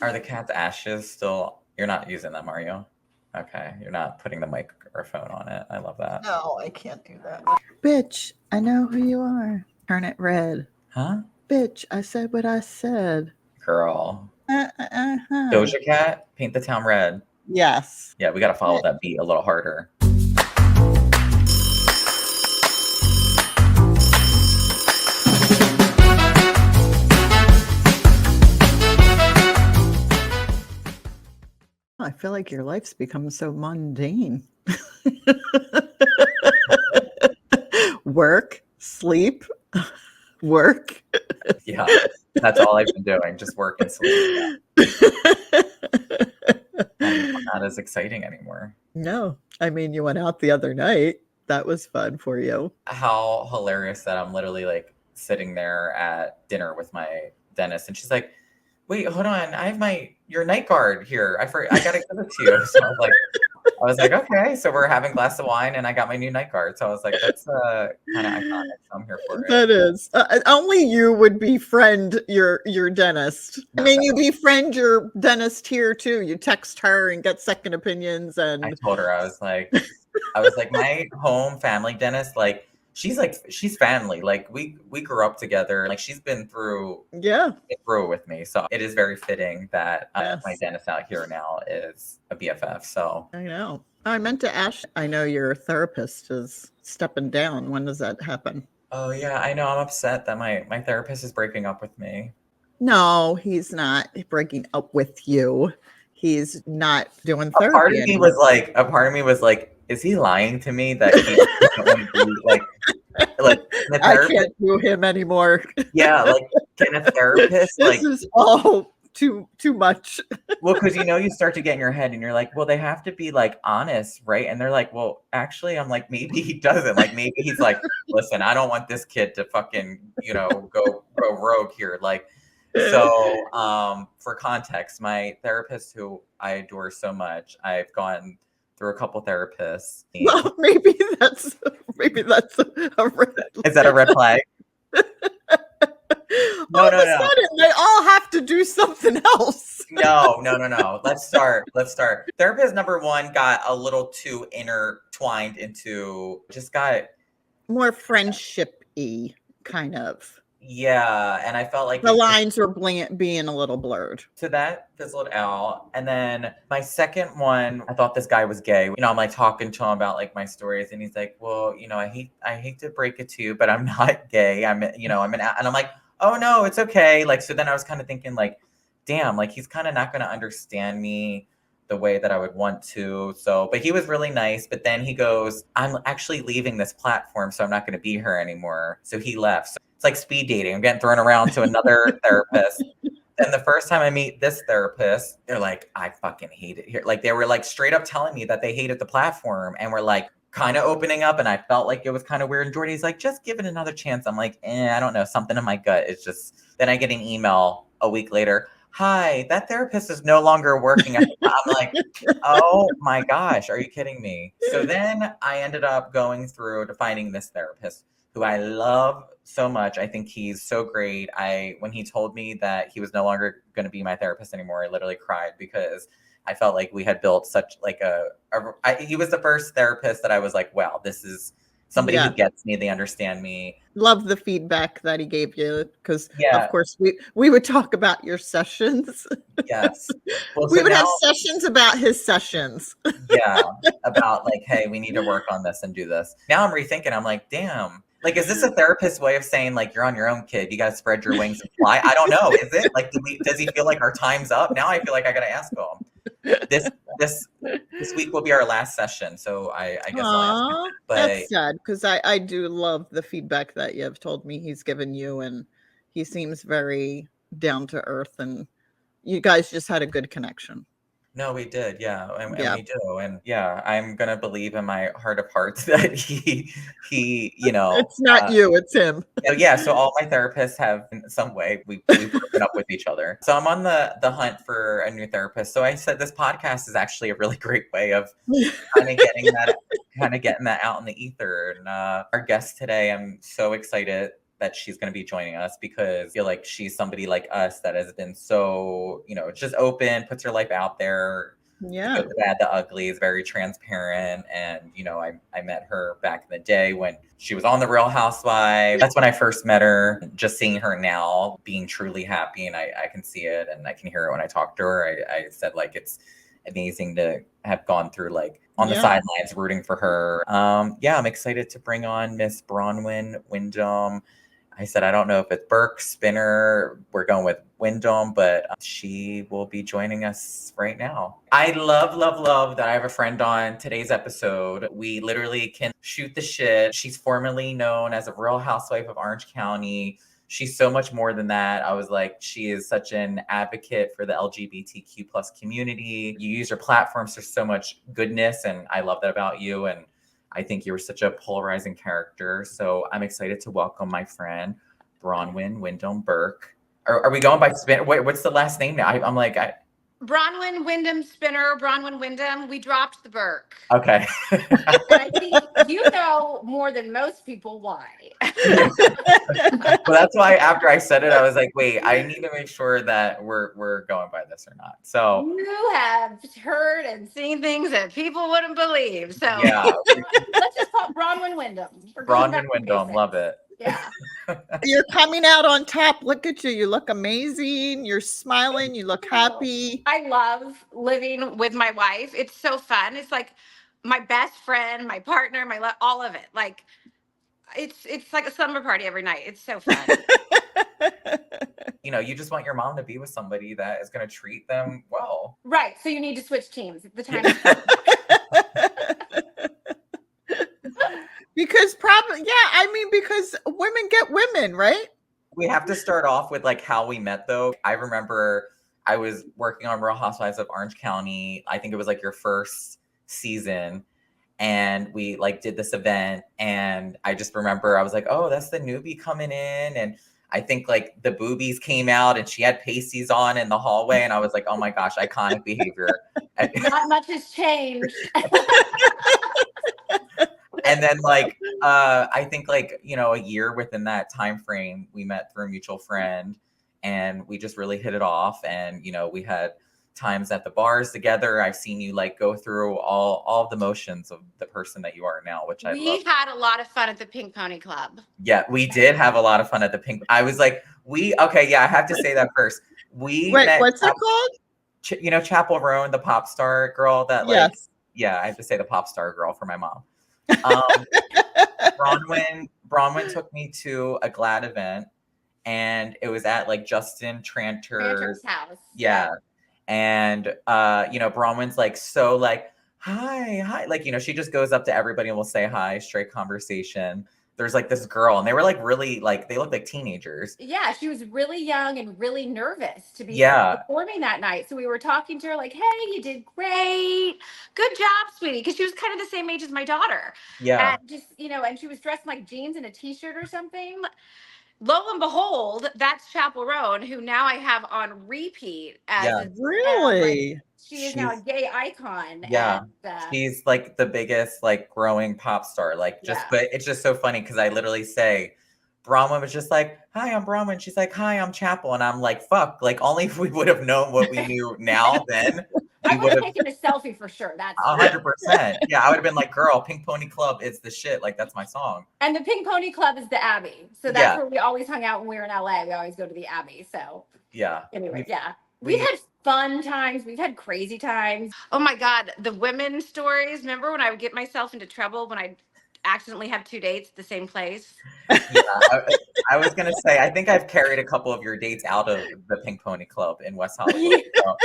Are the cat's ashes still? You're not using them, are you? Okay, you're not putting the microphone on it. I love that. No, I can't do that. Bitch, I know who you are. Turn it red. Huh? Bitch, I said what I said. Girl. Doja Cat, Paint the Town Red. Yes. Yeah, we got to follow that beat a little harder. I feel like your life's become so mundane. Work, sleep, work. Yeah, that's all I've been doing, just work and sleep. Not as exciting anymore. No, I mean, you went out the other night. That was fun for you. How hilarious that I'm literally like sitting there at dinner with my dentist, and she's like, "Wait, hold on, I have your night guard here. I gotta give it to you." So I was like, okay. So we're having a glass of wine, and I got my new night guard. So I was like, that's kind of iconic. So I'm here for it. That is. Only you would befriend your dentist. I mean, you befriend your dentist here too. You text her and get second opinions. And I told her, I was like, my home family dentist, like, she's family. Like we grew up together. Like she's been through it with me. So it is very fitting that my dentist out here now is a BFF. So I know. I meant to ask. I know your therapist is stepping down. When does that happen? Oh yeah, I know. I'm upset that my therapist is breaking up with me. No, he's not breaking up with you. He's not doing therapy. A part of me was like, is he lying to me that he doesn't want to be like I can't do him anymore. Yeah, like can a therapist this is all too much. Well, because you start to get in your head and you're like, well, they have to be like honest, right? And they're like, well, actually, I'm like, maybe he doesn't. Like maybe he's like, listen, I don't want this kid to fucking, go rogue here. Like, so for context, my therapist, who I adore so much, I've gone through a couple therapists. Well, maybe that's a red. Is that a red flag? No. Sudden, they all have to do something else. No. Let's start. Therapist number one got a little too intertwined into, just got more friendship-y kind of. Yeah, and I felt like the lines were being a little blurred. So that fizzled out. And then my second one, I thought this guy was gay. I'm like talking to him about like my stories, and he's like, well, I hate to break it to you, but I'm not gay. I'm and I'm like, oh no, it's okay. Like, so then I was kind of thinking like, damn, like he's kind of not going to understand me the way that I would want to. So, but he was really nice. But then he goes, I'm actually leaving this platform, so I'm not going to be here anymore. So he left. So it's like speed dating. I'm getting thrown around to another therapist. And the first time I meet this therapist, they're like, I fucking hate it here. Like they were like straight up telling me that they hated the platform and were like kind of opening up. And I felt like it was kind of weird. And Jordy's like, just give it another chance. I'm like, I don't know. Something in my gut is just, then I get an email a week later. Hi, that therapist is no longer working. I'm like, oh my gosh, are you kidding me? So then I ended up going through to finding this therapist who I love so much. I think he's so great. When he told me that he was no longer going to be my therapist anymore, I literally cried because I felt like we had built such like he was the first therapist that I was like, wow, this is somebody who gets me. They understand me. Love the feedback that he gave you because, of course, we would talk about your sessions. Yes. Well, we would have sessions about his sessions. Yeah. About like, hey, we need to work on this and do this. Now I'm rethinking. I'm like, damn. Like, is this a therapist's way of saying like, you're on your own, kid? You got to spread your wings and fly? I don't know. Is it like, does he feel like our time's up? Now I feel like I got to ask him. This week will be our last session, so I guess I'll ask him. But that's sad because I do love the feedback that you have told me he's given you, and he seems very down to earth, and you guys just had a good connection. No, we did, and we do, and I'm gonna believe in my heart of hearts that he it's not you, it's him. So all my therapists have in some way we've broken up with each other. So I'm on the hunt for a new therapist. So I said this podcast is actually a really great way of kind of getting that out in the ether. And our guest today, I'm so excited that she's going to be joining us, because I feel like she's somebody like us that has been so, just open, puts her life out there. Yeah. The good, the bad, the ugly, is very transparent. And, I met her back in the day when she was on The Real Housewives. That's when I first met her. Just seeing her now being truly happy, and I can see it and I can hear it when I talk to her. I said, like, it's amazing to have gone through, like, on the sidelines rooting for her. I'm excited to bring on Miss Braunwyn Windham. I said, I don't know if it's Burke, Spinner. We're going with Windham, but she will be joining us right now. I love, love, love that I have a friend on today's episode. We literally can shoot the shit. She's formerly known as a Real Housewife of Orange County. She's so much more than that. I was like, she is such an advocate for the LGBTQ plus community. You use your platforms for so much goodness, and I love that about you. And I think you were such a polarizing character. So I'm excited to welcome my friend, Braunwyn Windham Burke. Are we going by Spinner? Wait, what's the last name now? I'm like, Braunwyn Windham Spinner, Braunwyn Windham. We dropped the Burke. Okay. And I think you know more than most people why. Well, that's why after I said it, I was like, wait, I need to make sure that we're going by this or not. So you have heard and seen things that people wouldn't believe. So yeah, let's just call Braunwyn Windham. Braunwyn Windham, love it. Yeah. You're coming out on top. Look at you. You look amazing. You're smiling. You look happy. I love living with my wife. It's so fun. It's like my best friend, my partner, all of it. Like it's like a slumber party every night. It's so fun. You just want your mom to be with somebody that is going to treat them well. Right. So you need to switch teams. The time Because because women get women, right? We have to start off with, like, how we met, though. I remember I was working on Real Housewives of Orange County. I think it was like your first season. And we, like, did this event. And I just remember I was like, oh, that's the newbie coming in. And I think, like, the boobies came out and she had pasties on in the hallway. And I was like, oh my gosh, iconic behavior. Not much has changed. And then, like, I think, like, a year within that time frame, we met through a mutual friend, and we just really hit it off. And, we had times at the bars together. I've seen you, like, go through all the motions of the person that you are now, which I love. We had a lot of fun at the Pink Pony Club. Yeah, we did have a lot of fun at the Pink. I was like, I have to say that first. Wait, what's it called? Chapel Roan, the pop star girl that, like, yes. Yeah, I have to say the pop star girl for my mom. Braunwyn took me to a GLAAD event, and it was at, like, Justin Tranter's house. Yeah. And Braunwyn's, like, so, like, hi, like, she just goes up to everybody and will say hi, straight conversation. There's, like, this girl, and they were, like, really, like, they looked like teenagers. Yeah, she was really young and really nervous to be performing that night. So we were talking to her like, hey, you did great. Good job, sweetie. Because she was kind of the same age as my daughter. Yeah. And just, and she was dressed in, like, jeans and a t-shirt or something. Lo and behold, that's Chapel Roan, who now I have on repeat as really. She's now a gay icon. Yeah, and, she's, like, the biggest, like, growing pop star. Like, but it's just so funny because I literally say, Braunwyn was just like, hi, I'm Braunwyn. She's like, hi, I'm Chapel. And I'm like, fuck, like, only if we would have known what we knew now then. I would have taken a selfie for sure. That's 100%. Yeah, I would have been like, girl, Pink Pony Club is the shit. Like, that's my song. And the Pink Pony Club is the Abbey. So that's where we always hung out when we were in LA. We always go to the Abbey. So yeah. Anyway, we've had fun times. We've had crazy times. Oh my God. The women stories. Remember when I would get myself into trouble when I accidentally have 2 dates at the same place? Yeah, I was going to say, I think I've carried a couple of your dates out of the Pink Pony Club in West Hollywood. So.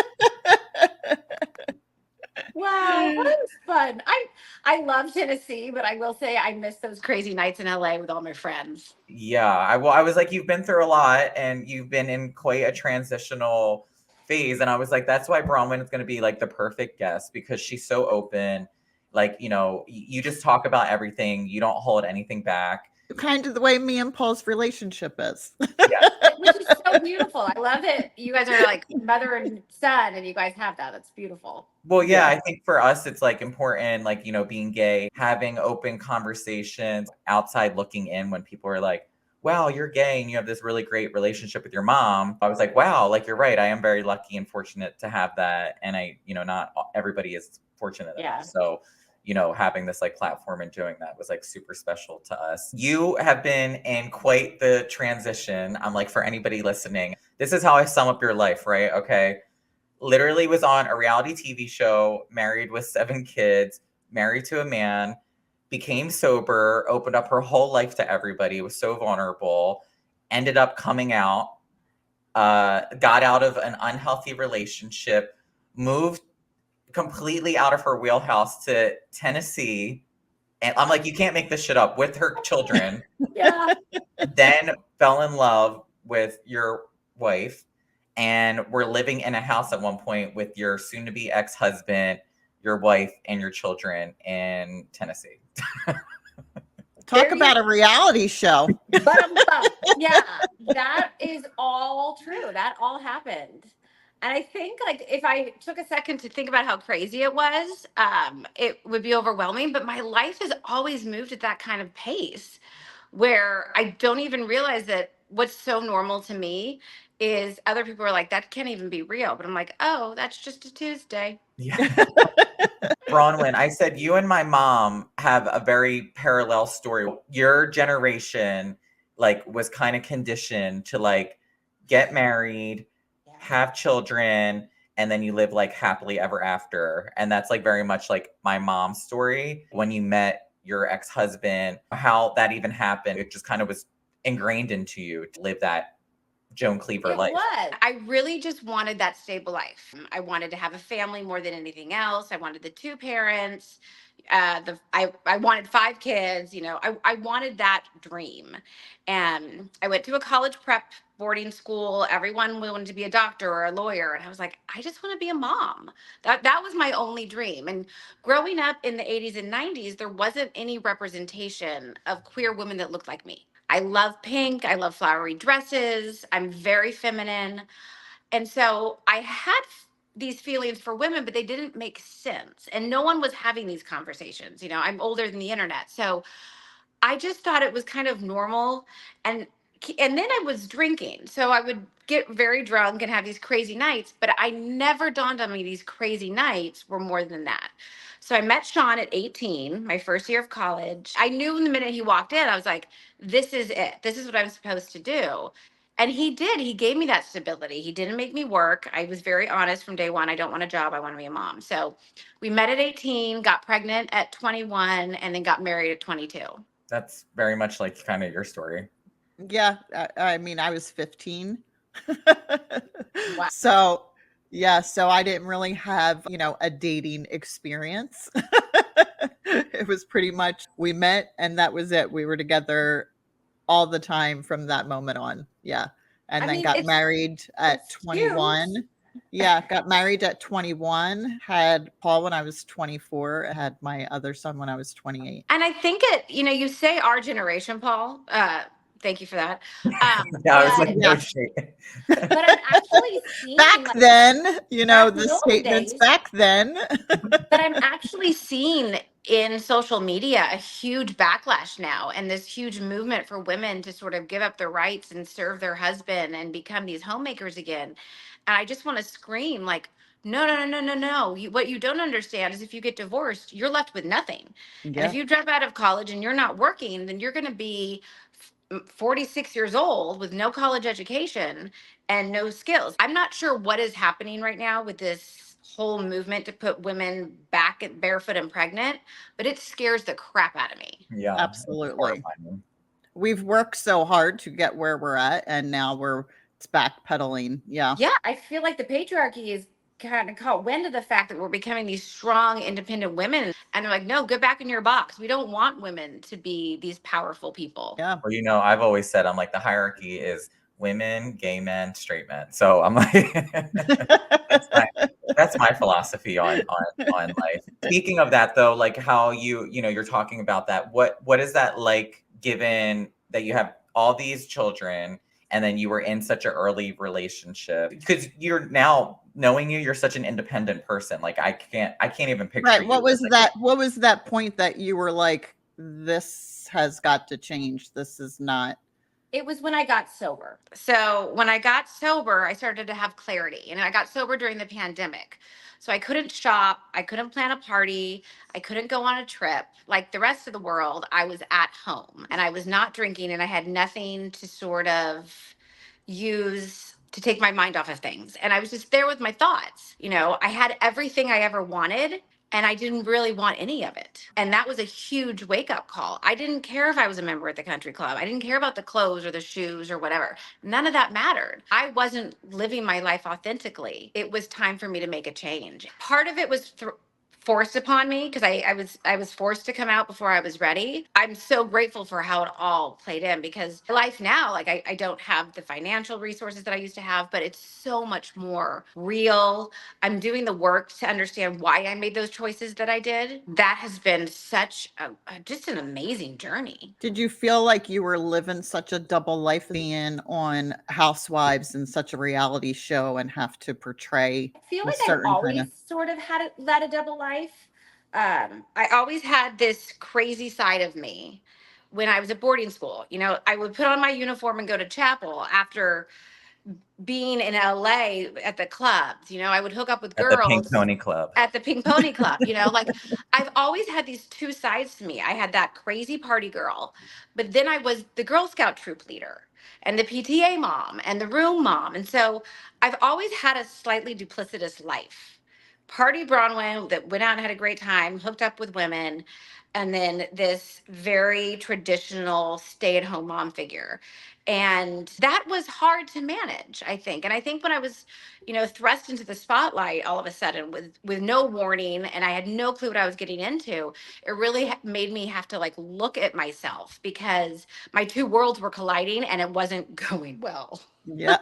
Wow, that was fun. I love Tennessee, but I will say I miss those crazy nights in LA with all my friends. Yeah, I was like, you've been through a lot and you've been in quite a transitional phase. And I was like, that's why Braunwyn is going to be, like, the perfect guest, because she's so open. Like, you just talk about everything. You don't hold anything back. Kind of the way me and Paul's relationship is. Yeah. Which is so beautiful. I love it. You guys are like mother and son, and you guys have that. That's beautiful. Well, yeah, I think for us, it's, like, important, like, being gay, having open conversations, outside looking in when people are like, wow, you're gay and you have this really great relationship with your mom. I was like, wow, like, you're right. I am very lucky and fortunate to have that. And I, not everybody is fortunate enough. So, having this like platform and doing that was like super special to us. You have been in quite the transition. I'm like, for anybody listening, this is how I sum up your life, right? Okay. Literally was on a reality TV show, married with 7 kids, married to a man, became sober, opened up her whole life to everybody, was so vulnerable, ended up coming out, got out of an unhealthy relationship, moved completely out of her wheelhouse to Tennessee. And I'm like, you can't make this shit up, with her children. Yeah. Then fell in love with your wife, and we're living in a house at one point with your soon-to-be ex-husband, your wife, and your children in Tennessee. Talk about a reality show. Yeah, that is all true. That all happened. And I think, like, if I took a second to think about how crazy it was, it would be overwhelming. But my life has always moved at that kind of pace where I don't even realize that what's so normal to me is other people are like, that can't even be real. But I'm like, oh, that's just a Tuesday. Yeah. Braunwyn, I said you and my mom have a very parallel story. Your generation, like, was kind of conditioned to like get married, have children, and then you live like happily ever after. And that's like very much like my mom's story. When you met your ex-husband, how that even happened, it just kind of was ingrained into you to live that Joan Cleaver life. Was. I really just wanted that stable life. I wanted to have a family more than anything else. I wanted the 2 parents. I wanted 5 kids. I wanted that dream. And I went to a college prep boarding school. Everyone wanted to be a doctor or a lawyer, and I was like, I just want to be a mom. That was my only dream. And growing up in the 80s and 90s, there wasn't any representation of queer women that looked like me. I love pink. I love flowery dresses. I'm very feminine. And so I had these feelings for women, but they didn't make sense. And no one was having these conversations. I'm older than the internet. So I just thought it was kind of normal. And then I was drinking. So I would get very drunk and have these crazy nights, but I never dawned on me these crazy nights were more than that. So I met Sean at 18, my first year of college. I knew the minute he walked in, I was like, this is it. This is what I'm supposed to do. And he did. He gave me that stability. He didn't make me work. I was very honest from day one. I don't want a job. I want to be a mom. So we met at 18, got pregnant at 21, and then got married at 22. That's very much like kind of your story. Yeah. I mean, I was 15. Wow. So I didn't really have, a dating experience. It was pretty much, we met and that was it. We were together all the time from that moment on. Yeah. And then got married at 21. Cute. Yeah, got married at 21, had Paul when I was 24, had my other son when I was 28. And I think you say our generation, Paul. Thank you for that. I was like, no shit. But I'm actually seeing back then, the statements back then. But I'm actually seeing in social media a huge backlash now, and this huge movement for women to sort of give up their rights and serve their husband and become these homemakers again. And I just want to scream like, no. What you don't understand is if you get divorced, you're left with nothing. Yeah. And if you drop out of college and you're not working, then you're going to be 46 years old with no college education and no skills. I'm not sure what is happening right now with this whole movement to put women back at barefoot and pregnant, but it scares the crap out of me. Yeah, absolutely. We've worked so hard to get where we're at, and now it's backpedaling. Yeah. Yeah, I feel like the patriarchy is kind of caught wind of the fact that we're becoming these strong, independent women. And they're like, no, go back in your box. We don't want women to be these powerful people. Yeah. Well, I've always said, I'm like, the hierarchy is women, gay men, straight men. So I'm like, that's my philosophy on life. Speaking of that, though, like how you're talking about that, what is that like, given that you have all these children and then you were in such an early relationship? Because you're now, knowing you're such an independent person. Like I can't even picture. Right. What was that point that you were like, this has got to change? This is not It was when I got sober. So when I got sober, I started to have clarity. And I got sober during the pandemic. So I couldn't shop. I couldn't plan a party. I couldn't go on a trip. Like the rest of the world, I was at home and I was not drinking and I had nothing to sort of use to take my mind off of things. And I was just there with my thoughts. You know, I had everything I ever wanted and I didn't really want any of it. And that was a huge wake up call. I didn't care if I was a member at the country club. I didn't care about the clothes or the shoes or whatever. None of that mattered. I wasn't living my life authentically. It was time for me to make a change. Part of it was forced upon me because I was forced to come out before I was ready. I'm so grateful for how it all played in because life now, like I don't have the financial resources that I used to have, but it's so much more real. I'm doing the work to understand why I made those choices that I did. That has been such just an amazing journey. Did you feel like you were living such a double life being on Housewives and such a reality show and have to portray I feel a like I've certain kind always of sort of led a double life. I always had this crazy side of me when I was at boarding school. You know, I would put on my uniform and go to chapel after being in LA at the clubs. You know, I would hook up with At the Pink girls Pony Club. at the Pink Pony Club. You know, like I've always had these two sides to me. I had that crazy party girl, but then I was the Girl Scout troop leader and the PTA mom and the room mom. And so I've always had a slightly duplicitous life. Party Braunwyn that went out and had a great time, hooked up with women, and then this very traditional stay-at-home mom figure. And that was hard to manage, I think. And I think when I was, you know, thrust into the spotlight all of a sudden with no warning and I had no clue what I was getting into, it really made me have to like look at myself because my two worlds were colliding and it wasn't going well. yeah.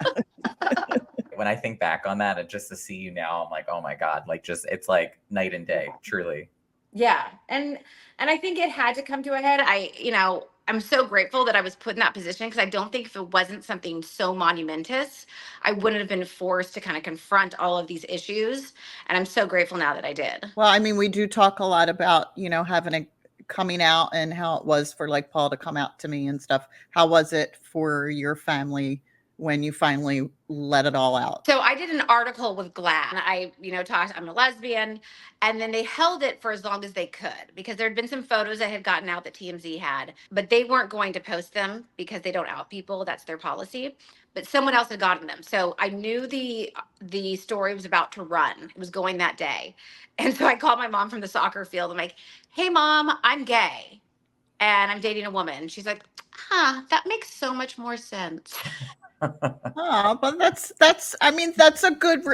When I think back on that and just to see you now, I'm like, oh my God, like just it's like night and day, truly. Yeah. And I think it had to come to a head. I'm so grateful that I was put in that position because I don't think if it wasn't something so monumentous, I wouldn't have been forced to kind of confront all of these issues. And I'm so grateful now that I did. Well, I mean, we do talk a lot about, you know, having a coming out and how it was for like Paul to come out to me and stuff. How was it for your family when you finally let it all out? So I did an article with GLAAD. And I, you know, talked, I'm a lesbian. And then they held it for as long as they could because there had been some photos that had gotten out that TMZ had, but they weren't going to post them because they don't out people. That's their policy. But someone else had gotten them. So I knew the story was about to run. It was going that day. And so I called my mom from the soccer field. I'm like, hey, Mom, I'm gay and I'm dating a woman. She's like, that makes so much more sense. Oh, but I mean, that's a good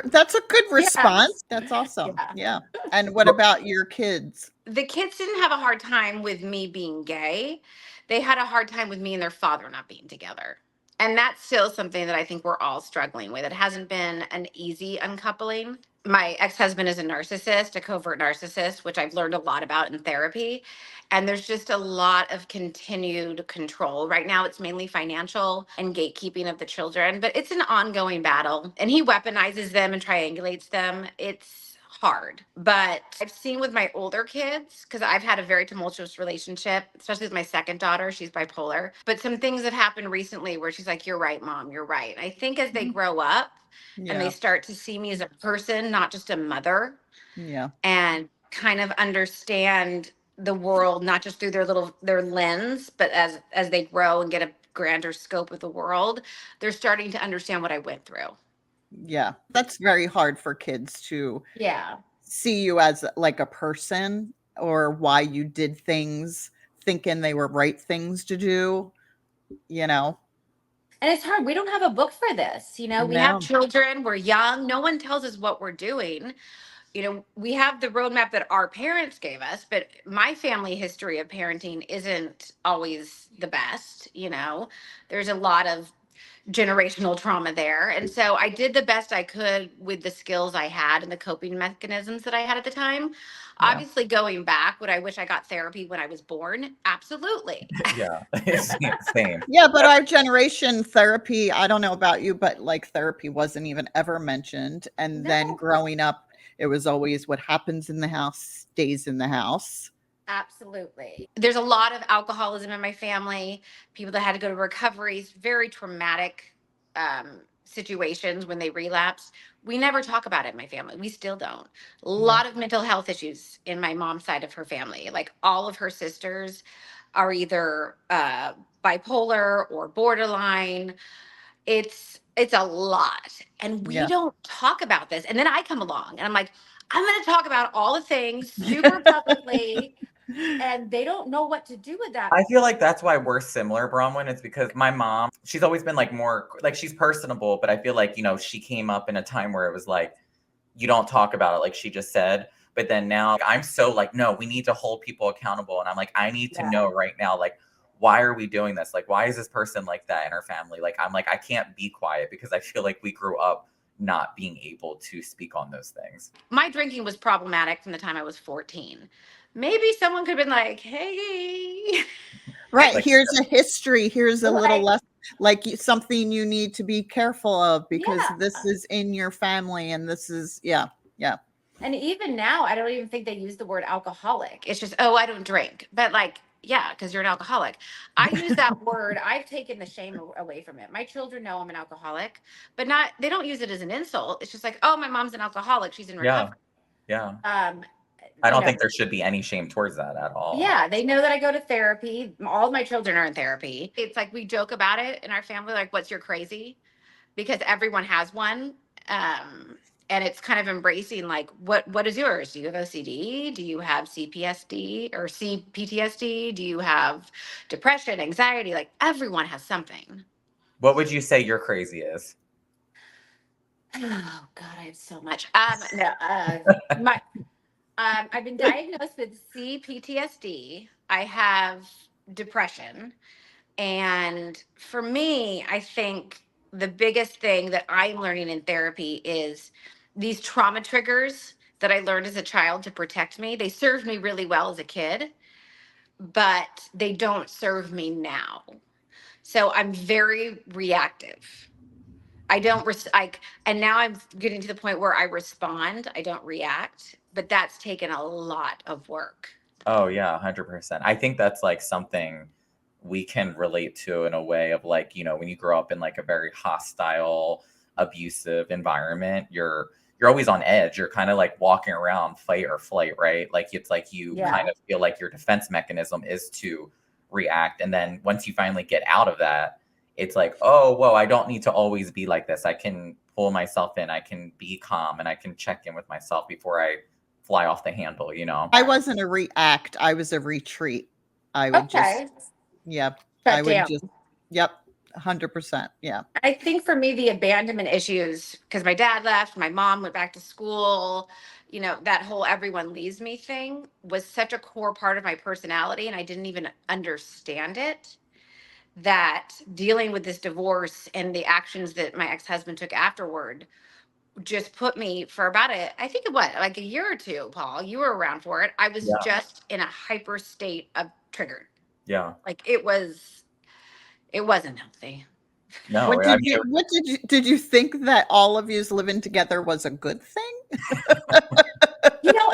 response. That's awesome. Yeah. And what about your kids? The kids didn't have a hard time with me being gay. They had a hard time with me and their father not being together. And that's still something that I think we're all struggling with. It hasn't been an easy uncoupling. My ex-husband is a narcissist, a covert narcissist, which I've learned a lot about in therapy. And there's just a lot of continued control. Right now, it's mainly financial and gatekeeping of the children, but it's an ongoing battle. And he weaponizes them and triangulates them. It's hard. But I've seen with my older kids, because I've had a very tumultuous relationship, especially with my second daughter. She's bipolar. But some things have happened recently where she's like, you're right, Mom, you're right. I think as they grow up, and they start to see me as a person, not just a mother. Yeah. And kind of understand the world, not just through their lens, but as they grow and get a grander scope of the world, they're starting to understand what I went through. Yeah. That's very hard for kids to see you as like a person or why you did things thinking they were right things to do, you know. And it's hard. We don't have a book for this. You know, we have children, we're young. No one tells us what we're doing. You know, we have the roadmap that our parents gave us, but my family history of parenting isn't always the best. You know, there's a lot of generational trauma there. And so I did the best I could with the skills I had and the coping mechanisms that I had at the time. Obviously, going back, would I wish I got therapy when I was born? Absolutely. Yeah, same. Yeah, but our generation therapy, I don't know about you, but like therapy wasn't even ever mentioned. And then growing up, it was always what happens in the house stays in the house. Absolutely. There's a lot of alcoholism in my family, people that had to go to recoveries, very traumatic situations when they relapse. We never talk about it in my family. We still don't. A lot of mental health issues in my mom's side of her family. Like all of her sisters are either bipolar or borderline. It's a lot. And we Yeah. don't talk about this. And then I come along and I'm like, I'm going to talk about all the things super publicly, and they don't know what to do with that. I feel like that's why we're similar, Bronwyn. It's because my mom, she's always been like more like she's personable, but I feel like, she came up in a time where it was like, you don't talk about it, like she just said. But then now I'm so like, no, we need to hold people accountable. And I'm like, I need to know right now, like, why are we doing this? Like, why is this person like that in our family? Like, I'm like, I can't be quiet because I feel like we grew up not being able to speak on those things. My drinking was problematic from the time I was 14. Maybe someone could have been like, hey. Right. Like, Here's a history. Here's a little Right. less like something you need to be careful of because Yeah. this is in your family and this is, yeah. And even now, I don't even think they use the word alcoholic. It's just, oh, I don't drink. But like, yeah, because you're an alcoholic. I use that word. I've taken the shame away from it. My children know I'm an alcoholic, but they don't use it as an insult. It's just like, oh, my mom's an alcoholic. She's in recovery. Yeah. Um, I you don't know, think there should be any shame towards that at all. yeah, they know that I go to therapy. All of my children are in therapy. It's like we joke about it in our family, like, what's your crazy? Because everyone has one. And it's kind of embracing like what is yours? Do you have OCD? Do you have CPSD or CPTSD? Do you have depression, anxiety? Like everyone has something. What would you say your crazy is? Oh God, I have so much. No, my I've been diagnosed with CPTSD. I have depression. And for me, I think the biggest thing that I'm learning in therapy is these trauma triggers that I learned as a child to protect me. They served me really well as a kid, but they don't serve me now. So I'm very reactive. I don't like, and now I'm getting to the point where I respond. I don't react, but that's taken a lot of work. Oh yeah, 100%. I think that's like something we can relate to in a way of like, when you grow up in like a very hostile, abusive environment, you're always on edge. You're kind of like walking around fight or flight, right? Like it's like you kind of feel like your defense mechanism is to react. And then once you finally get out of that, it's like, oh, whoa, I don't need to always be like this. I can pull myself in, I can be calm, and I can check in with myself before I fly off the handle. I wasn't a react. I was a retreat. I would just, Shut I would down. just, 100%. Yeah. I think for me, the abandonment issues, because my dad left, my mom went back to school, that whole everyone leaves me thing was such a core part of my personality. And I didn't even understand it, that dealing with this divorce and the actions that my ex-husband took afterward just put me for about I think it was like a year or two, Paul, you were around for it. I was just in a hyper state of triggered. Yeah. Like it wasn't healthy. No, What I did mean, did you think that all of yous living together was a good thing?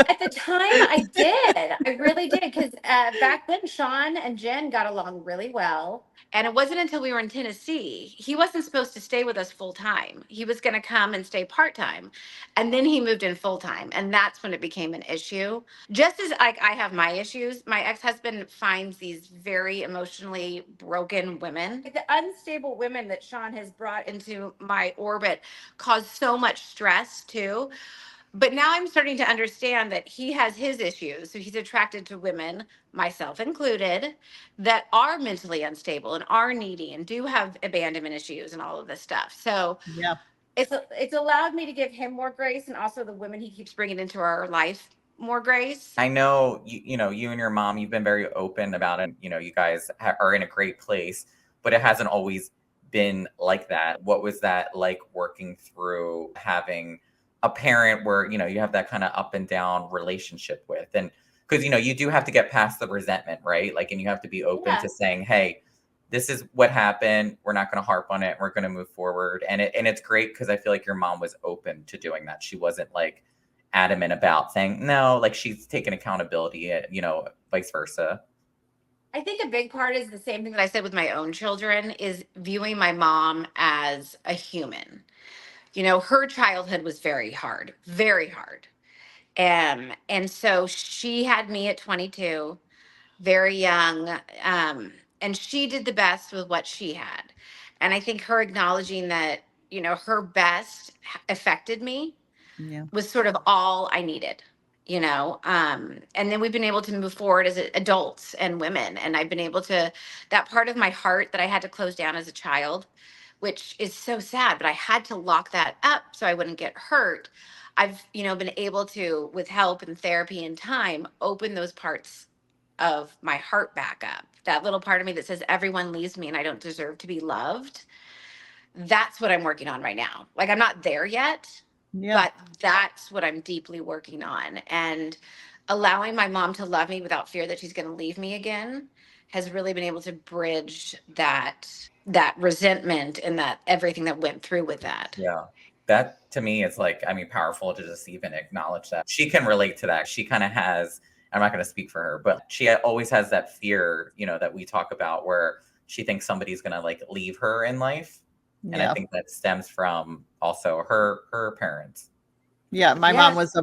At the time I did. I really did. Because back then, Sean and Jen got along really well. And it wasn't until we were in Tennessee. He wasn't supposed to stay with us full time. He was going to come and stay part time. And then he moved in full time. And that's when it became an issue. Just as like I have my issues, my ex-husband finds these very emotionally broken women. Like, the unstable women that Sean has brought into my orbit cause so much stress too. But now I'm starting to understand that he has his issues. So he's attracted to women, myself included, that are mentally unstable and are needy and do have abandonment issues and all of this stuff. So Yeah. it's allowed me to give him more grace, and also the women he keeps bringing into our life more grace. I know you and your mom, you've been very open about it. You guys are in a great place, but it hasn't always been like that. What was that like working through having a parent where, you have that kind of up and down relationship with? And because, you do have to get past the resentment, right? Like, and you have to be open to saying, hey, this is what happened. We're not going to harp on it. We're going to move forward. And it's great because I feel like your mom was open to doing that. She wasn't like adamant about saying no, like she's taken accountability, vice versa. I think a big part is the same thing that I said with my own children, is viewing my mom as a human. Her childhood was very hard, very hard. And so she had me at 22, very young. And she did the best with what she had. And I think her acknowledging that, her best affected me Yeah. was sort of all I needed, and then we've been able to move forward as adults and women. And I've been able to, that part of my heart that I had to close down as a child, which is so sad, but I had to lock that up so I wouldn't get hurt. I've, been able to, with help and therapy and time, open those parts of my heart back up. That little part of me that says everyone leaves me and I don't deserve to be loved. That's what I'm working on right now. Like, I'm not there yet, but that's what I'm deeply working on. And allowing my mom to love me without fear that she's going to leave me again has really been able to bridge that resentment and that everything that went through with that. Yeah. That to me is like, powerful to just even acknowledge that. She can relate to that. She kind of has, I'm not going to speak for her, but she always has that fear, that we talk about, where she thinks somebody's going to like leave her in life. And I think that stems from also her parents. Yeah. My mom was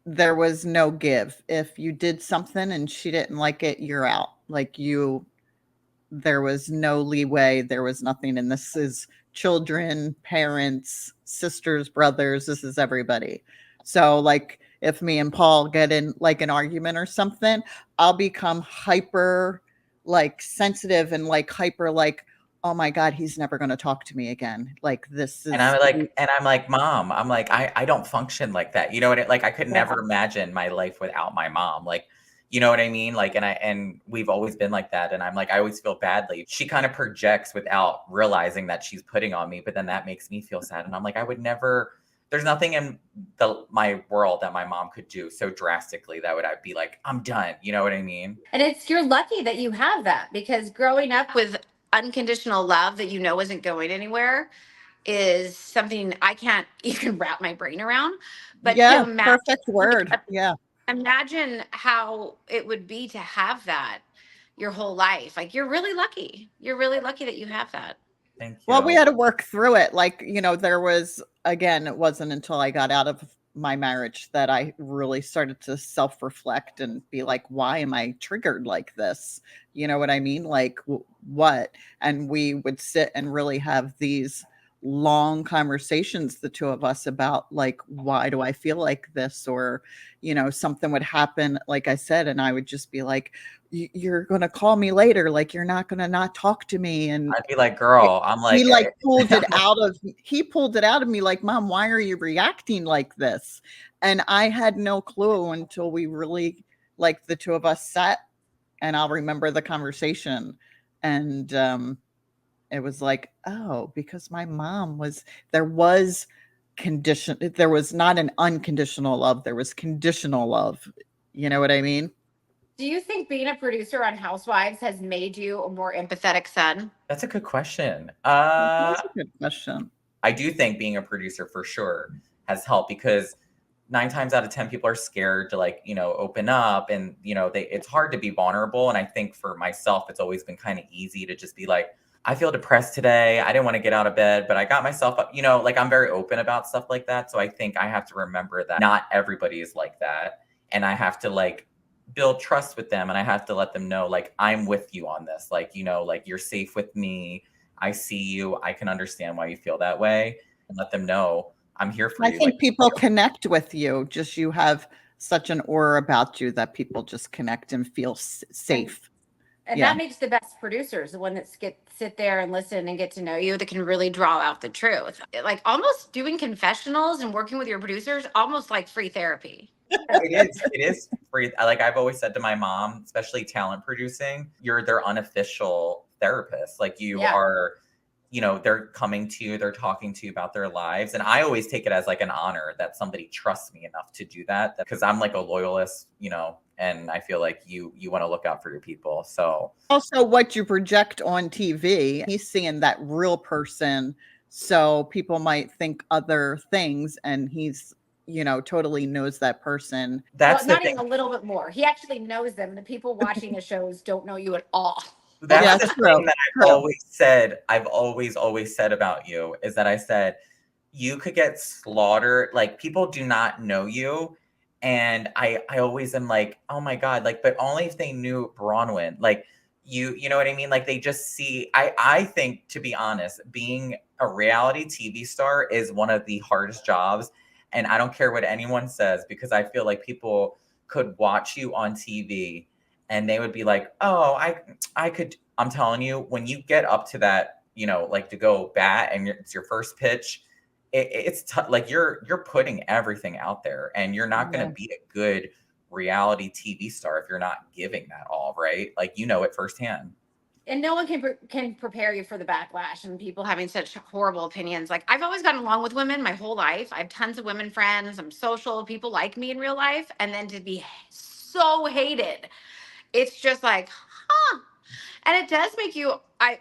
there was no give. If you did something and she didn't like it, you're out. Like there was no leeway. There was nothing. And this is children, parents, sisters, brothers. This is everybody. So like if me and Paul get in like an argument or something, I'll become hyper like sensitive and like hyper like, oh my God, he's never going to talk to me again. Like this is. And I'm like, Mom, I'm like, I don't function like that. You know what like, I could never imagine my life without my mom. Like, you know what I mean? Like, and we've always been like that. And I'm like, I always feel badly. She kind of projects without realizing that she's putting on me, but then that makes me feel sad. And I'm like, I would never, there's nothing in my world that my mom could do so drastically that I'd be like, I'm done. You know what I mean? And you're lucky that you have that, because growing up with unconditional love that isn't going anywhere is something I can't even wrap my brain around. But to imagine, perfect word. Yeah. Imagine how it would be to have that your whole life. Like, you're really lucky. You're really lucky that you have that. Thank you. Well, we had to work through it. Like, there was, again, it wasn't until I got out of my marriage that I really started to self-reflect and be like, why am I triggered like this? You know what I mean? Like, what? And we would sit and really have these long conversations, the two of us, about like, why do I feel like this? Or, something would happen, like I said, and I would just be like, you're going to call me later. Like, you're not going to not talk to me. And I'd be like, girl, I'm like, he pulled it out of me. Like, Mom, why are you reacting like this? And I had no clue until we really, like, the two of us sat, and I'll remember the conversation. And, it was like, oh, because my mom there was not an unconditional love. There was conditional love. You know what I mean? Do you think being a producer on Housewives has made you a more empathetic son? That's a good question. That's a good question. I do think being a producer for sure has helped, because 9 times out of 10 people are scared to open up, and it's hard to be vulnerable. And I think for myself, it's always been kind of easy to just be like, I feel depressed today. I didn't want to get out of bed, but I got myself up, I'm very open about stuff like that. So I think I have to remember that not everybody is like that. And I have to build trust with them. And I have to let them know, I'm with you on this. You're safe with me. I see you. I can understand why you feel that way, and let them know I'm here for you. I think people connect with you. Just, you have such an aura about you that people just connect and feel safe. And that makes the best producers, the one that sit there and listen and get to know you, that can really draw out the truth. Like, almost doing confessionals and working with your producers, almost like free therapy. It is free. Like I've always said to my mom, especially talent producing, you're their unofficial therapist. Like, you are, they're coming to you, they're talking to you about their lives. And I always take it as like an honor that somebody trusts me enough to do that, because I'm like a loyalist, and I feel like you want to look out for your people. So also, what you project on TV, he's seeing that real person. So people might think other things, and he's, totally knows that person. That's the not thing. even a little bit more. He actually knows them. The people watching the shows don't know you at all. That's Yeah, the true. thing that I've always said. I've always said about you is that I said you could get slaughtered. Like people do not know you. And I always am like, oh my God, like, but only if they knew Braunwyn. Like you know what I mean? Like they just see I think, to be honest, being a reality TV star is one of the hardest jobs. And I don't care what anyone says, because I feel like people could watch you on TV and they would be like, oh, I could, I'm telling you, when you get up to that, like to go bat and it's your first pitch, it's like you're putting everything out there, and you're not going to be a good reality TV star if you're not giving that all, right? Like, it firsthand. And no one can prepare you for the backlash and people having such horrible opinions. Like I've always gotten along with women my whole life. I have tons of women friends. I'm social. People like me in real life. And then to be so hated, it's just like, huh. And it does make you,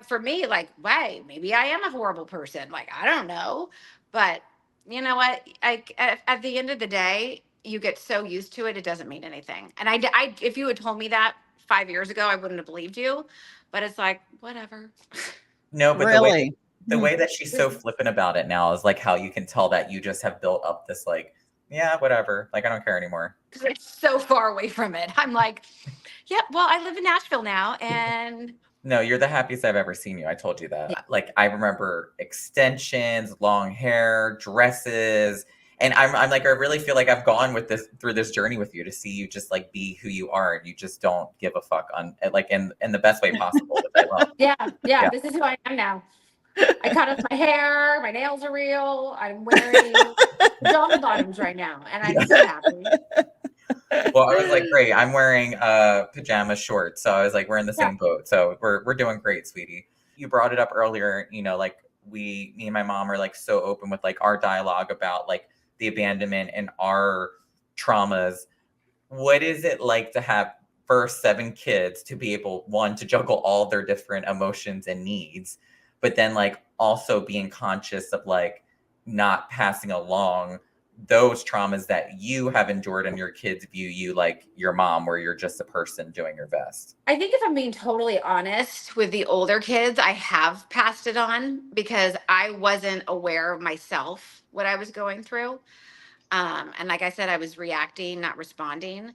for me, like, wait, maybe I am a horrible person. Like, I don't know. But you know what? At the end of the day, you get so used to it, it doesn't mean anything. And if you had told me that 5 years ago, I wouldn't have believed you. But it's like, whatever. No, but Really? the way that she's so flippant about it now is like how you can tell that you just have built up this, like, yeah, whatever. Like, I don't care anymore. Because it's so far away from it. I'm like, yeah, well, I live in Nashville now. And No, you're the happiest I've ever seen you. I told you that. Like, I remember extensions, long hair, dresses. And I'm like, I really feel like I've gone through this journey with you to see you just like be who you are. And you just don't give a fuck like in the best way possible, which I love. Yeah. This is who I am now. I cut off my hair. My nails are real. I'm wearing pajama bottoms right now. And I'm so happy. Well, I was like, great. I'm wearing pajama shorts. So I was like, we're in the same boat. So we're doing great, sweetie. You brought it up earlier, like me and my mom are like so open with like our dialogue about like the abandonment and our traumas. What is it like to have first 7 kids to be able, one, to juggle all their different emotions and needs, but then like also being conscious of like not passing along those traumas that you have endured and your kids view you like your mom, where you're just a person doing your best? I think if I'm being totally honest with the older kids, I have passed it on because I wasn't aware of myself, what I was going through. And like I said, I was reacting, not responding.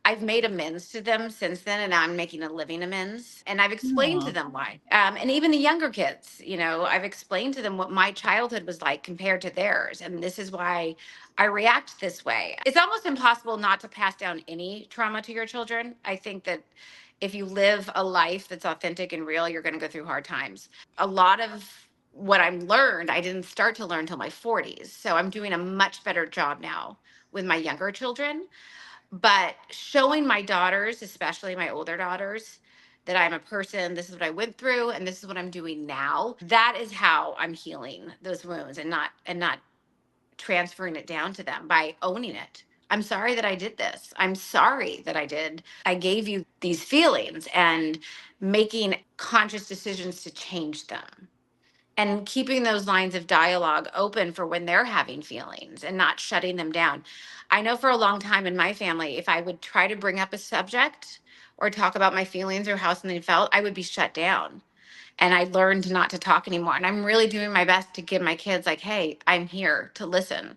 I've made amends to them since then, and I'm making a living amends. And I've explained to them why. And even the younger kids, I've explained to them what my childhood was like compared to theirs. And this is why I react this way. It's almost impossible not to pass down any trauma to your children. I think that if you live a life that's authentic and real, you're going to go through hard times. A lot of what I learned, I didn't start to learn until my 40s. So I'm doing a much better job now with my younger children. But showing my daughters, especially my older daughters, that I'm a person, this is what I went through, and this is what I'm doing now. That is how I'm healing those wounds and not transferring it down to them by owning it. I'm sorry that I did this. I'm sorry that I did. I gave you these feelings, and making conscious decisions to change them and keeping those lines of dialogue open for when they're having feelings and not shutting them down. I know for a long time in my family, if I would try to bring up a subject or talk about my feelings or how something felt, I would be shut down. And I learned not to talk anymore. And I'm really doing my best to give my kids like, hey, I'm here to listen.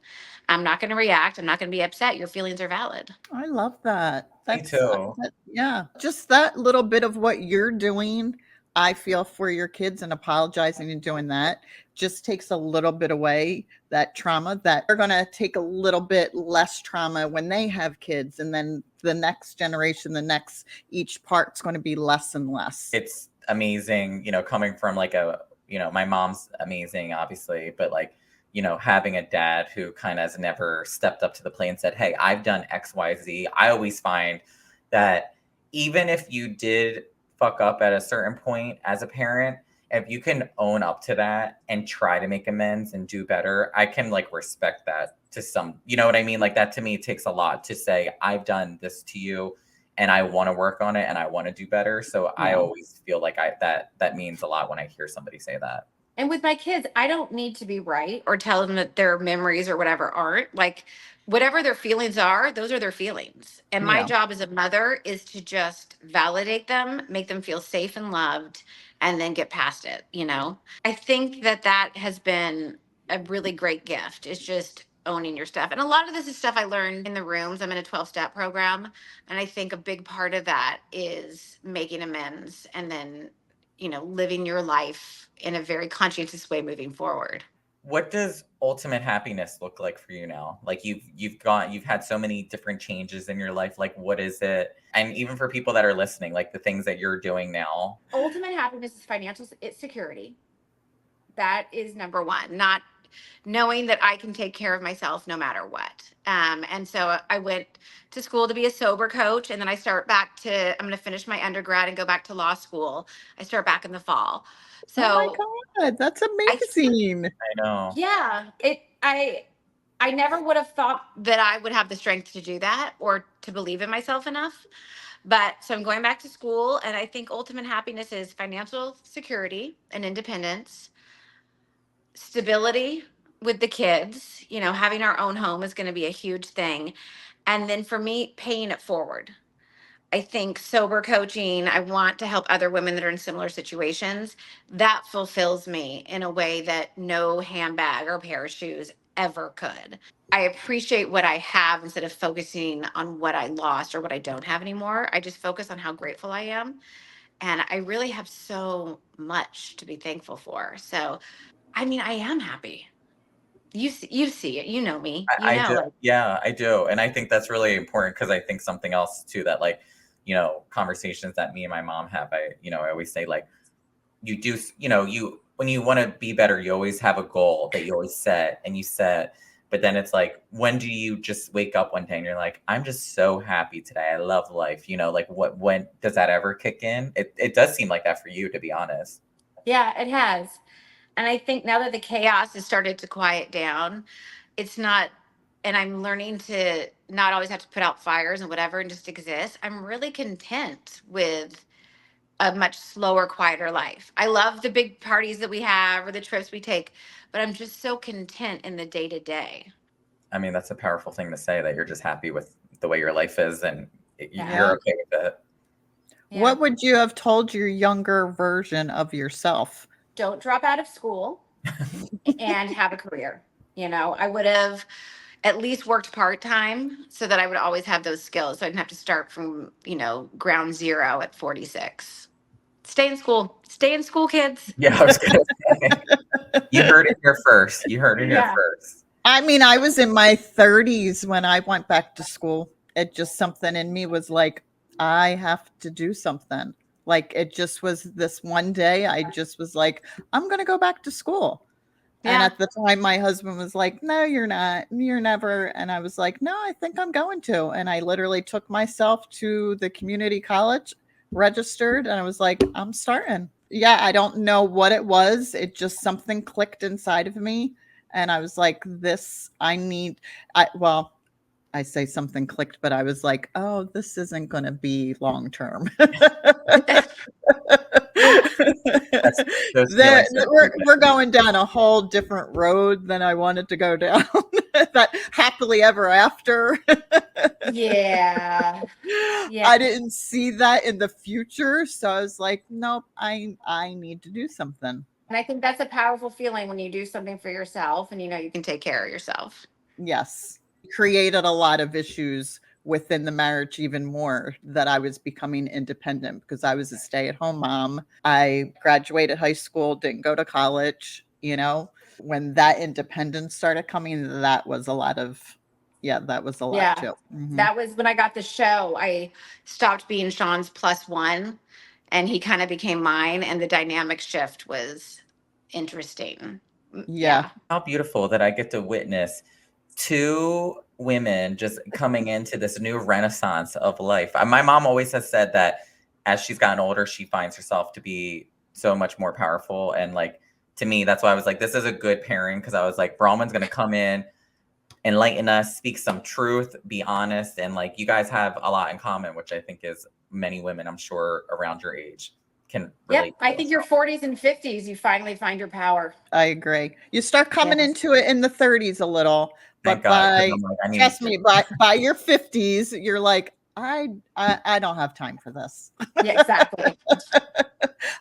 I'm not going to react. I'm not going to be upset. Your feelings are valid. I love that. Me too. Yeah. Just that little bit of what you're doing, I feel, for your kids, and apologizing and doing that just takes a little bit away that trauma, that they're going to take a little bit less trauma when they have kids. And then the next generation, each part's going to be less and less. It's amazing, coming from like my mom's amazing, obviously, but like, having a dad who kind of has never stepped up to the plate and said, hey, I've done XYZ. I always find that even if you did fuck up at a certain point as a parent, if you can own up to that and try to make amends and do better, I can like respect that to some, you know what I mean? Like that to me takes a lot to say, I've done this to you and I want to work on it and I want to do better. So I always feel like that means a lot when I hear somebody say that. And with my kids, I don't need to be right or tell them that their memories or whatever aren't. Like, whatever their feelings are, those are their feelings. And my Yeah. job as a mother is to just validate them, make them feel safe and loved, and then get past it, you know? I think that that has been a really great gift, is just owning your stuff. And a lot of this is stuff I learned in the rooms. I'm in a 12-step program. And I think a big part of that is making amends and then, you know, living your life in a very conscientious way moving forward. What does ultimate happiness look like for you now? Like you've had so many different changes in your life. Like what is it? And even for people that are listening, like the things that you're doing now. Ultimate happiness is financial security. That is number one. Not knowing that I can take care of myself no matter what. And so I went to school to be a sober coach, and then I'm going to finish my undergrad and go back to law school. I start back in the fall. So oh my God, that's amazing. I know. yeah, I never would have thought that I would have the strength to do that or to believe in myself enough. But so I'm going back to school, and I think ultimate happiness is financial security and independence, stability with the kids. You know, having our own home is going to be a huge thing. And then for me, paying it forward. I think sober coaching, I want to help other women that are in similar situations. That fulfills me in a way that no handbag or pair of shoes ever could. I appreciate what I have instead of focusing on what I lost or what I don't have anymore. I just focus on how grateful I am. And I really have so much to be thankful for. So, I mean, I am happy. You see it. You know me. You I know, do. like, Yeah, I do. And I think that's really important because I think something else too that like, you know, conversations that me and my mom have, I always say like, you do, when you want to be better, you always have a goal that you always set and you set, but then it's like, when do you just wake up one day and you're like, I'm just so happy today. I love life. Like when does that ever kick in? It does seem like that for you, to be honest. yeah, it has. And I think now that the chaos has started to quiet down, it's not, and I'm learning to not always have to put out fires and whatever and just exist. I'm really content with a much slower, quieter life. I love the big parties that we have or the trips we take, but I'm just so content in the day to day. I mean, that's a powerful thing to say, that you're just happy with the way your life is and Yeah. you're okay with it. Yeah. What would you have told your younger version of yourself? Don't drop out of school and have a career. You know, I would have at least worked part-time so that I would always have those skills. So I didn't have to start from, ground zero at 46. Stay in school. Stay in school, kids. Yeah, I was gonna say. You heard it here first. Yeah. I mean, I was in my 30s when I went back to school. It just, something in me was like, I have to do something. Like, it just was this one day, I just was like, I'm going to go back to school. And Yeah. at the time, my husband was like, no, you're not. You're never. And I was like, no, I think I'm going to. And I literally took myself to the community college, registered, and I was like, I'm starting. Yeah, I don't know what it was. It just, something clicked inside of me. And I was like, I say something clicked, but I was like, oh, this isn't going to be long term. We're going down a whole different road than I wanted to go down. That happily ever after. Yeah. I didn't see that in the future. So I was like, nope, I need to do something. And I think that's a powerful feeling when you do something for yourself and you can take care of yourself. Yes. Created a lot of issues within the marriage, even more, that I was becoming independent because I was a stay-at-home mom. I graduated high school, didn't go to college. When that independence started coming, that was a lot too. Mm-hmm. That was when I got the show. I stopped being Sean's plus one and he kind of became mine, and the dynamic shift was interesting. Yeah. How beautiful that I get to witness two women just coming into this new renaissance of life. My mom always has said that as she's gotten older, she finds herself to be so much more powerful. And like, to me, that's why I was like, this is a good pairing, because I was like, Braunwyn's going to come in, enlighten us, speak some truth, be honest. And like, you guys have a lot in common, which I think is many women, I'm sure, around your age. can Yep. relate I to. think your 40s and 50s, you finally find your power. I agree. You start coming Yes. into it in the 30s a little, Thank but God, 'cause by I'm like, I need trust to. me, by your 50s, you're like, I don't have time for this. Yeah, exactly.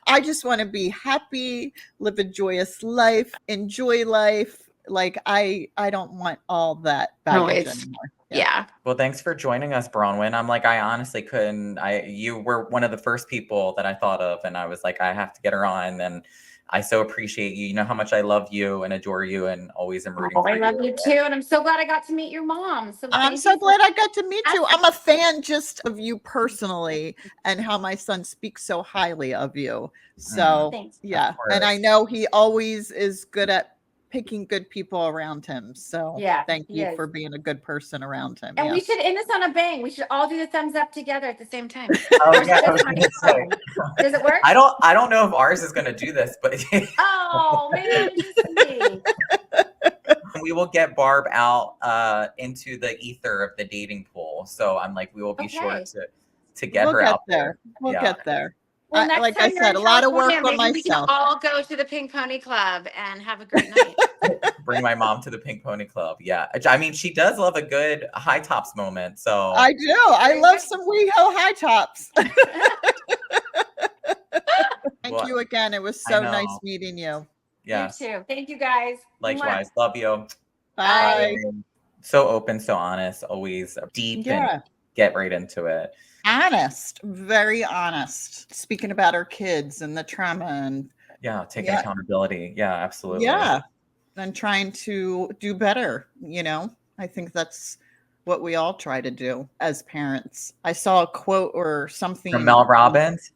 I just want to be happy, live a joyous life, enjoy life. Like I don't want all that No, baggage it's anymore. yeah. Well, thanks for joining us, Braunwyn. I'm like, I honestly couldn't. You were one of the first people that I thought of, and I was like, I have to get her on. And I so appreciate you. You know how much I love you and adore you, and always am rooting Oh, for I love you. you too, and I'm so glad I got to meet your mom. So I'm thank so you glad I got to meet you. I'm a asking. fan just of you personally and how my son speaks so highly of you. So, Thanks. yeah. Of And I course. know he always is good at picking good people around him. So, Yeah, thank he you is. for being a good person around him. And we Yes. should end this on a bang. We should all do the thumbs up together at the same time. Oh Or is yeah, it I was just my gonna say. phone? Does it work? I don't know if ours is gonna do this, but Oh, maybe I'm just me. we will get Barb out into the ether of the dating pool. So I'm like, we will be sure Okay. to get We'll her get out there. We'll Yeah. get there. Well, next Like time I you're said, in a lot of work California, on maybe we can myself. all go to the Pink Pony Club and have a great night. Bring my mom to the Pink Pony Club. Yeah. I mean, she does love a good high tops moment. So I do. I love some WeHo high tops. Thank Well, you again. It was I so nice know. meeting you. Yes. You too. Thank you, guys. Likewise. Love you. Bye. So open, so honest, always deep and Yeah. get right into it. Honest, very honest. Speaking about our kids and the trauma and Yeah. Taking yeah, accountability. Yeah, absolutely. yeah, and trying to do better. I think that's what we all try to do as parents. I saw a quote or something. From Mel Robbins?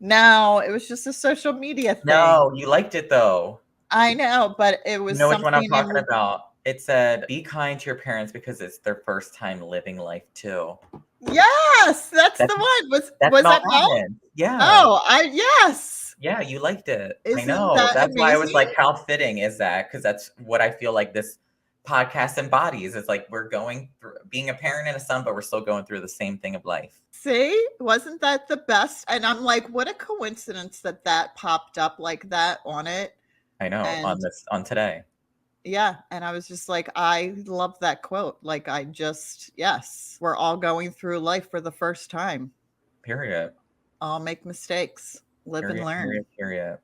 No, it was just a social media thing. No, you liked it though. I know, but it was You know which one I'm something talking about? It said, be kind to your parents because it's their first time living life too. Yes, that's the one. Was That's Mel that Mel? Robbins. Yeah. Oh, yes. Yeah, you liked it. I Isn't know. that That's why I was amazing? like, how fitting is that? Because that's what I feel like this podcast embodies. It's like we're going through being a parent and a son, but we're still going through the same thing of life. See, wasn't that the best? And I'm like, what a coincidence that popped up like that on it. I know, And on today. yeah, and I was just like, I love that quote. Like, yes, we're all going through life for the first time. Period. All make mistakes, live and learn. Period.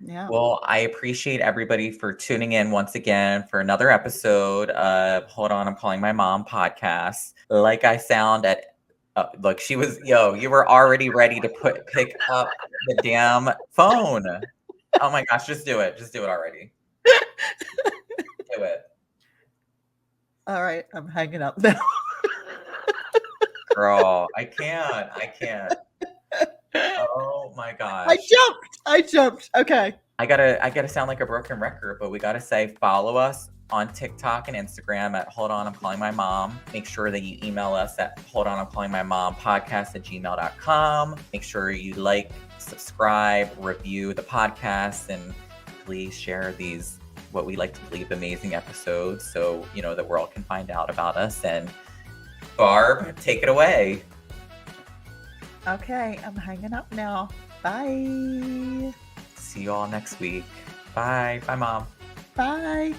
Yeah. Well, I appreciate everybody for tuning in once again for another episode of Hold On, I'm Calling My Mom podcast. Like I sound at, look, you were already ready to pick up the damn phone. Oh my gosh, just do it. Just do it already. Do it. All right, I'm hanging up now. Girl, I can't. Oh my gosh. I jumped. Okay. I gotta sound like a broken record, but we gotta say follow us on TikTok and Instagram at Hold On, I'm Calling My Mom. Make sure that you email us at Hold On, I'm Calling My Mom podcast@gmail.com. Make sure you like, subscribe, review the podcast, and please share these what we like to believe amazing episodes so the world can find out about us. And Barb, take it away. Okay, I'm hanging up now. Bye. See you all next week. Bye. Bye, Mom. Bye.